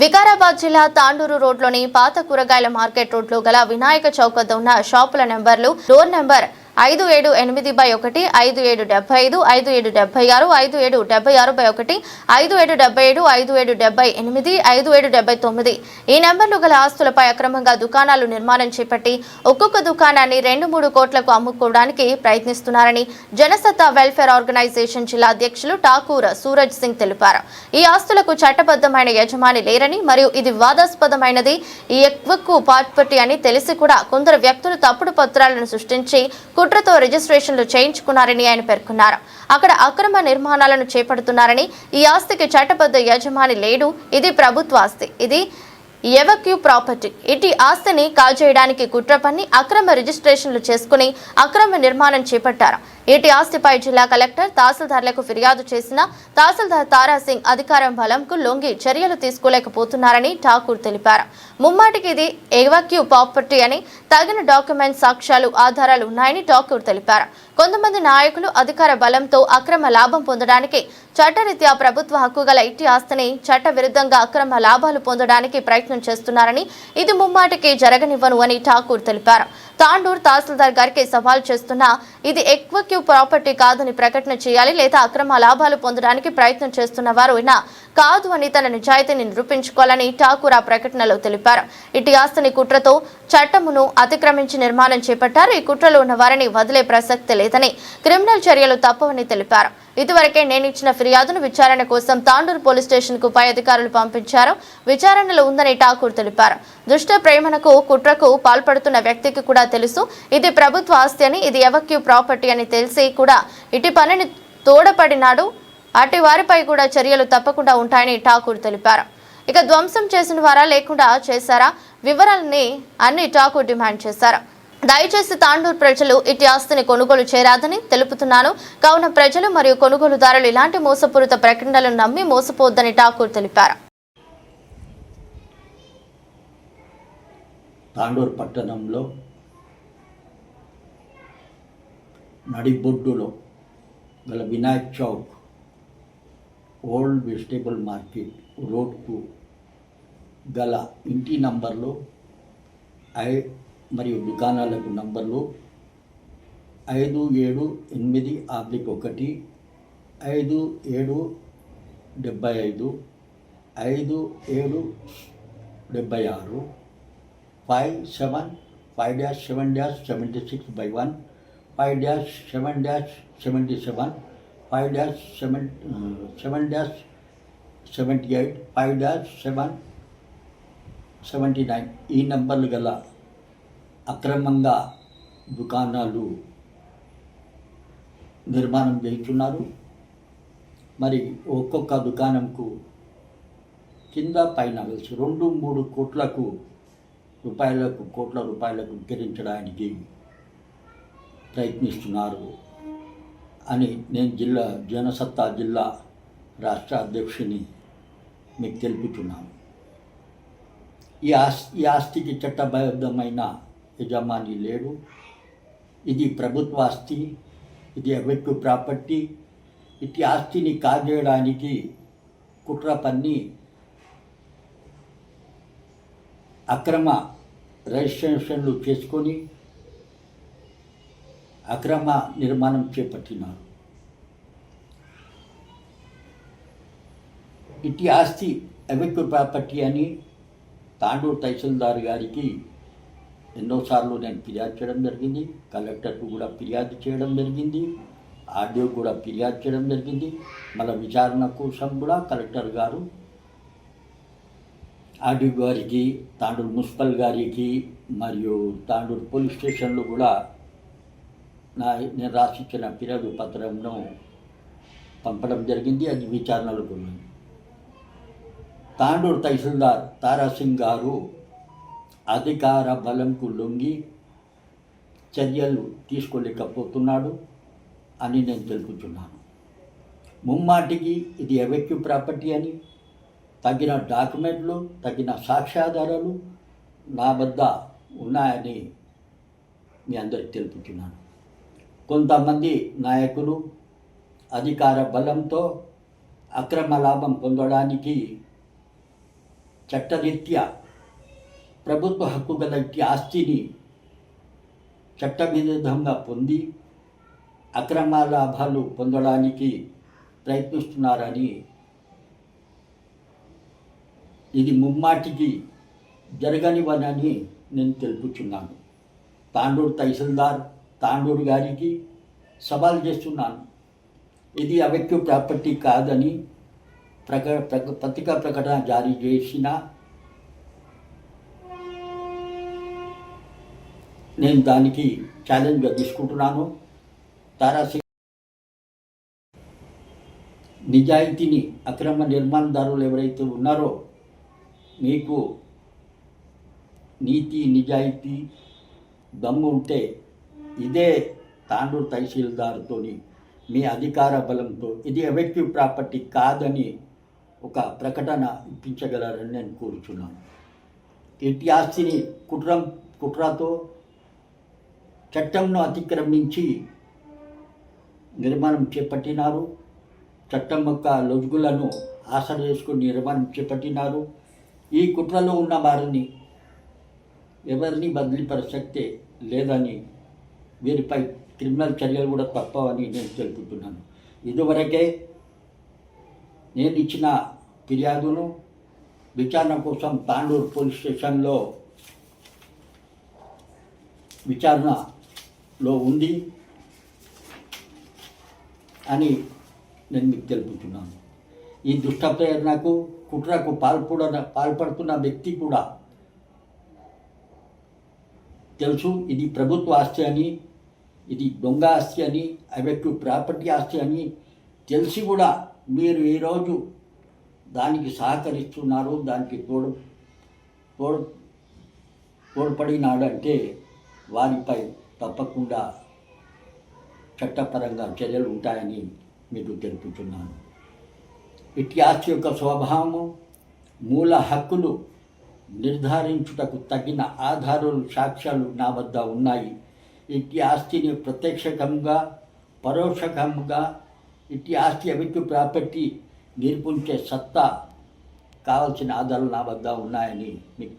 వికారాబాద్ జిల్లా తాండూరు రోడ్లోని పాత కూరగాయల మార్కెట్ రోడ్లో గల వినాయక చౌక్ వద్ద ఉన్న షాపుల నెంబర్లు డోర్ నెంబర్ 5780/1, 5775, 5776, 5776/1, 5777, 5778, 5779 ఈ నెంబర్లు గల ఆస్తులపై అక్రమంగా దుకాణాలు నిర్మాణం చేపట్టి ఒక్కొక్క దుకాణాన్ని 2-3 కోట్లకు అమ్ముకోవడానికి ప్రయత్నిస్తున్నారని జనసత్తా వెల్ఫేర్ ఆర్గనైజేషన్ జిల్లా అధ్యక్షులు ఠాకూర్ సూరజ్ సింగ్ తెలిపారు. ఈ ఆస్తులకు చట్టబద్ధమైన యజమాని లేరని మరియు ఇది వివాదాస్పదమైనది, ఈ ఎక్కువ ప్రాపర్టీ అని తెలిసి కూడా కొందరు వ్యక్తులు తప్పుడు పత్రాలను సృష్టించి కుట్రతో రిజిస్ట్రేషన్లు చేయించుకున్నారని ఆయన పేర్కొన్నారు. అక్కడ అక్రమ నిర్మాణాలను చేపడుతున్నారని, ఈ ఆస్తికి చట్టబద్ధ యజమాని లేడు, ఇది ప్రభుత్వ ఆస్తి, ఇది ఎవక్యూ ప్రాపర్టీ. ఇటు ఆస్తిని కాజేయడానికి కుట్ర పన్ని అక్రమ రిజిస్ట్రేషన్లు చేసుకుని అక్రమ నిర్మాణం చేపట్టారు. ఇటు ఆస్తిపై జిల్లా కలెక్టర్ తహసీల్దార్లకు ఫిర్యాదు చేసిన తహసీల్దార్ తారాసింగ్ అధికారం బలంకు లొంగి చర్యలు తీసుకోలేకపోతున్నారని ఠాకూర్ తెలిపారు. ముమ్మాటికి ఇది ఎవక్యూ ప్రాపర్టీ అని తగిన డాక్యుమెంట్ సాక్ష్యాలు ఆధారాలు ఉన్నాయని ఠాకూర్ తెలిపారు. కొంతమంది నాయకులు అధికార బలంతో అక్రమ లాభం పొందడానికి చట్టరీత్యా ప్రభుత్వ హక్కు గల ఇట్టి ఆస్తిని చట్ట విరుద్ధంగా అక్రమ లాభాలు పొందడానికి ప్రయత్నం చేస్తున్నారని, ఇది ముమ్మాటికి జరగనివ్వను అని ఠాకూర్ తెలిపారు. తాండూర్ తహసీల్దార్ గారికి సవాల్ చేస్తున్నా ఇది ఎక్వక్యూ ప్రాపర్టీ కాదని ప్రకటన చేయాలి, లేదా అక్రమ లాభాలు పొందడానికి ప్రయత్నం చేస్తున్న వారు కాదు అని తన నిజాయితీని నిరూపించుకోవాలని ఠాకూర్ ఆ ప్రకటనలో తెలిపారు. ఇటు ఆస్తిని కుట్రతో చట్టమును అతిక్రమించి నిర్మాణం చేపట్టారు. ఈ కుట్రలో ఉన్న వారిని వదిలే ప్రసక్తి లేదని, క్రిమినల్ చర్యలు తప్పవని తెలిపారు. ఇదివరకే నేను ఇచ్చిన ఫిర్యాదును విచారణ కోసం తాండూరు పోలీస్ స్టేషన్ కు పై అధికారులు పంపించారు. విచారణలో ఉందని ఠాకూర్ తెలిపారు. దుష్ట ప్రేమనకు కుట్రకు పాల్పడుతున్న వ్యక్తికి కూడా తెలుసు ఇది ప్రభుత్వ ఆస్తి అని, ఇది ఎవక్యూ ప్రాపర్టీ అని తెలిసి కూడా ఇటు పనిని తోడపడినాడు. అటు వారిపై కూడా చర్యలు తప్పకుండా ఉంటాయని ఠాకూర్ తెలిపారు. ఇక ధ్వంసం చేసిన వారా లేకుండా చేశారా వివరాలని అన్ని ఠాకూర్ డిమాండ్ చేశారు. దయచేసి తాండూరు ప్రజలు ఇటు ఆస్తిని కొనుగోలు చేయరాదని తెలుపుతున్నాను. కావున ప్రజలు మరియు కొనుగోలుదారులు ఇలాంటి మోసపూరిత ప్రకటనలను నమ్మి మోసపోవద్దని ఠాకూర్ తెలిపారు. తాండూరు పట్టణంలో నడిబొడ్డులో గల Vinayak Chowk old vegetable market రోడ్కు గల ఇంటి నంబర్లు మరియు దుకాణాలకు నంబర్లు 5780/1, 5775, 5776, 575-7-76/1, 5-7-77, 5-7-78, 5-7-79 ఈ నంబర్లు గల అక్రమంగా దుకాణాలు నిర్మాణం చేస్తున్నారు. మరి ఒక్కొక్క దుకాణంకు కింద పైన కలిసి 2-3 కోట్ల రూపాయలకు విక్రయించడానికి ప్రయత్నిస్తున్నారు అని నేను జనసత్తా జిల్లా రాష్ట్ర అధ్యక్షుని మీకు తెలుపుతున్నాను. ఈ ఆస్తికి చట్టబద్ధమైన యజమాని లేడు, ఇది ప్రభుత్వ ఆస్తి, ఇది ఎవక్యూ ప్రాపర్టీ. ఇటు ఆస్తిని కాజేయడానికి కుట్ర పన్ని అక్రమ రిజిస్ట్రేషన్లు చేసుకొని అక్రమ నిర్మాణం చేపట్టినారు. ఇటు ఆస్తి ఎవక్యూ ప్రాపర్టీ అని తాండూరు తహసీల్దార్ గారికి ఎన్నోసార్లు నేను ఫిర్యాదు చేయడం జరిగింది. కలెక్టర్కు కూడా ఫిర్యాదు చేయడం జరిగింది, ఆర్డీఓ కూడా ఫిర్యాదు చేయడం జరిగింది. మళ్ళీ విచారణ కోసం కూడా కలెక్టర్ గారు ఆర్డీఓ గారికి, తాండూరు మున్సిపల్ గారికి మరియు తాండూరు పోలీస్ స్టేషన్లో కూడా నేను రాసిచ్చిన ఫిర్యాదు పత్రంను పంపడం జరిగింది. అది విచారణలో ఉంది. తాండూరు తహసీల్దార్ తారాసింగ్ గారు అధికార బలంకు లొంగి చర్యలు తీసుకోలేకపోతున్నాడు అని నేను తెలుపుతున్నాను. ముమ్మాటికి ఇది ఎవక్యూ ప్రాపర్టీ అని తగిన డాక్యుమెంట్లు, తగిన సాక్ష్యాధారాలు నా వద్ద ఉన్నాయని మీ అందరికీ తెలుపుతున్నాను. కొంతమంది నాయకులు అధికార బలంతో అక్రమ లాభం పొందడానికి చట్టరీత్యా ప్రభుత్వ హక్కు గల ఇట్టి ఆస్తిని చట్టవిరుద్ధంగా పొంది అక్రమ లాభాలు పొందడానికి ప్రయత్నిస్తున్నారని ఇది ముమ్మాటికి జరగనివనని నేను తెలుపుచున్నాను. తాండూరు తహసీల్దార్ తాండూరు గారికి సవాల్ చేస్తున్నాను. ఇది అవెక్యూ ప్రాపర్టీ కాదని పత్రికా ప్రకటన జారీ చేసిన నేను దానికి ఛాలెంజ్గా తీసుకుంటున్నాను. తారాసి నిజాయితీని అక్రమ నిర్మాణదారులు ఎవరైతే ఉన్నారో మీకు నీతి నిజాయితీ దమ్ము ఉంటే ఇదే తాండూరు తహసీల్దార్తో మీ అధికార బలంతో ఇది అవెక్యూ ప్రాపర్టీ కాదని ఒక ప్రకటన ఇప్పించగలరని నేను కోరుచున్నాను. ఇట్టి ఆస్తిని కుట్రతో చట్టంను అతిక్రమించి నిర్మాణం చేపట్టినారు. చట్టం యొక్క లొజుగులను ఆసర చేసుకుని నిర్మాణం చేపట్టినారు. ఈ కుట్రలో ఉన్న వారిని ఎవరిని బదిలీపరచక్తే లేదని వీరిపై క్రిమినల్ చర్యలు కూడా తప్పవని నేను తెలుపుతున్నాను. ఇదివరకే నేను ఇచ్చిన ఫిర్యాదును విచారణ కోసం తాండూరు పోలీస్ స్టేషన్లో విచారణలో ఉంది అని నేను మీకు తెలుపుతున్నాను. ఈ దుష్ట ప్రేరణకు కుట్రకు పాల్పడుతున్న వ్యక్తి కూడా తెలుసు ఇది ప్రభుత్వ ఆస్తి అని, ఇది దొంగ ఆస్తి అని, అవెక్యూ ప్రాపర్టీ ఆస్తి అని తెలిసి కూడా మీరు ఈరోజు దానికి సహకరిస్తున్నారు, దానికి తోడ్పడినాడంటే వారిపై తప్పకుండా చట్టపరంగా చర్యలు ఉంటాయని మీకు తెలుపుతున్నాను. ఇట్టి ఆస్తి యొక్క స్వభావము మూల హక్కులు నిర్ధారించుటకు తగిన ఆధారాలు సాక్ష్యాలు నా వద్ద ఉన్నాయి. ఇట్టి ఆస్తిని ప్రత్యక్షంగా పరోక్షంగా ఇట్టి ఆస్తి అవెక్యూ ప్రాపర్టీ నిరూపించే సత్తా కావాల్సిన ఆధారాలు నా వద్ద ఉన్నాయని మీకు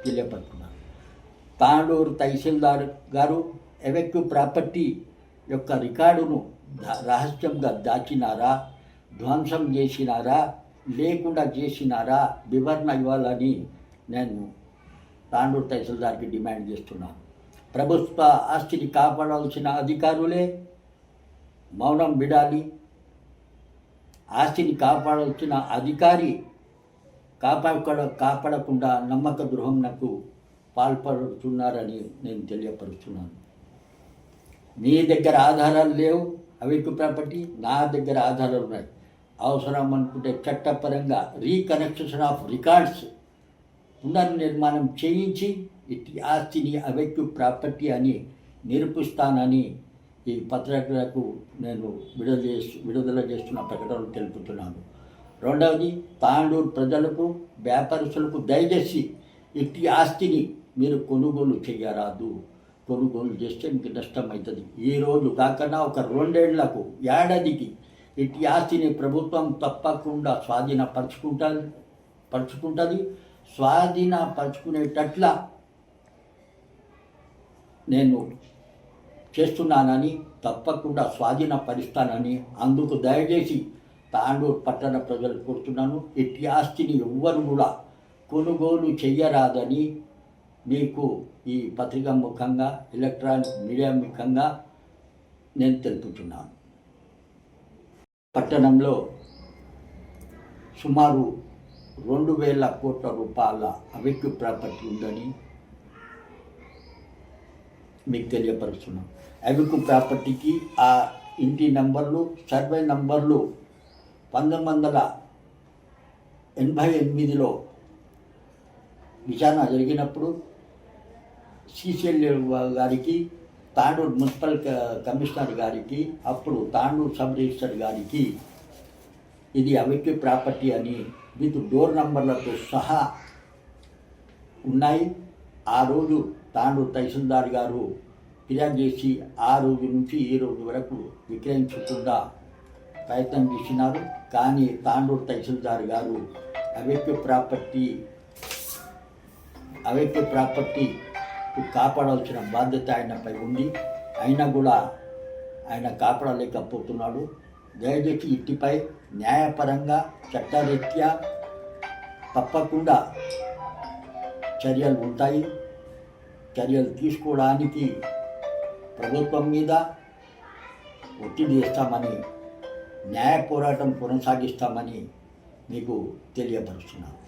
తెలియపడుతున్నాను. తాండూరు తహసీల్దార్ గారు అవెక్యూ ప్రాపర్టీ యొక్క రికార్డును రహస్యంగా దాచినారా, ధ్వంసం చేసినారా, లేకుండా చేసినారా వివరణ ఇవ్వాలని నేను తాండూరు తహసీల్దార్కి డిమాండ్ చేస్తున్నాను. ప్రభుత్వ ఆస్తిని కాపాడాల్సిన అధికారులే మౌనం విడాలి. ఆస్తిని కాపాడాల్సిన అధికారి కాపాడకుండా నమ్మక ద్రోహంకు పాల్పడుతున్నారని నేను తెలియపరుస్తున్నాను. మీ దగ్గర ఆధారాలు లేవు అవెక్యూ ప్రాపర్టీ, నా దగ్గర ఆధారాలు ఉన్నాయి. అవసరం అనుకుంటే చట్టపరంగా రీకనెక్షన్ ఆఫ్ రికార్డ్స్ పునర్నిర్మాణం చేయించి ఇట్టి ఆస్తిని అవెక్యూ ప్రాపర్టీ అని నిరూపిస్తానని ఈ పత్రికలకు నేను విడుదల చేస్తున్న ప్రకటనలు తెలుపుతున్నాను. రెండవది, తాండూరు ప్రజలకు వ్యాపారస్తులకు దయచేసి ఇట్టి ఆస్తిని మీరు కొనుగోలు చేయరాదు. కొనుగోలు చేస్తే మీకు నష్టం అవుతుంది. ఈరోజు కాకుండా ఒక 2 ఏళ్లకు ఏడాదికి ఇట్టి ఆస్తిని ప్రభుత్వం తప్పకుండా స్వాధీనపరుచుకుంటుంది. స్వాధీనపరుచుకునేటట్ల నేను చేస్తున్నానని, తప్పకుండా స్వాధీనపరుస్తానని అందుకు దయచేసి తాండూరు పట్టణ ప్రజలు కోరుతున్నాను. ఇట్టి ఆస్తిని ఎవ్వరు కూడా కొనుగోలు చెయ్యరాదని మీకు ఈ పత్రికా ముఖంగా ఎలక్ట్రానిక్ మీడియా ముఖంగా నేను తెలుపుతున్నాను. పట్టణంలో సుమారు 2,000 కోట్ల రూపాయల అవెక్యూ ప్రాపర్టీ ఉందని మీకు తెలియపరుస్తున్నాం. అవెక్యూ ప్రాపర్టీకి ఆ ఇంటి నంబర్లు, సర్వే నంబర్లు 1988లో విచారణ జరిగినప్పుడు సిసిఎల్ గారికి, తాండూరు మున్సిపల్ కమిషనర్ గారికి, అప్పుడు తాండూరు సబ్ రిజిస్టర్ గారికి ఇది అవెక్యూ ప్రాపర్టీ అని విత్ డోర్ నంబర్లతో సహా ఉన్నాయి. ఆ రోజు తాండూరు తహసీల్దార్ గారు ఫిర్యాదు చేసి ఆ రోజు నుంచి ఈ రోజు వరకు విక్రయించకుండా ప్రయత్నం చేసినారు. కానీ తాండూరు తహసీల్దార్ గారు అవైక్య ప్రాపర్టీ కాపాడాల్సిన బాధ్యత ఆయనపై ఉంది. అయినా కూడా ఆయన కాపాడలేకపోతున్నాడు. దయచేసి ఇంటిపై న్యాయపరంగా చట్టరీత్యా తప్పకుండా చర్యలు ఉంటాయి. చర్యలు తీసుకోవడానికి ప్రభుత్వం మీద ఒత్తిడి చేస్తామని, న్యాయ పోరాటం కొనసాగిస్తామని మీకు తెలియపరుస్తున్నాను.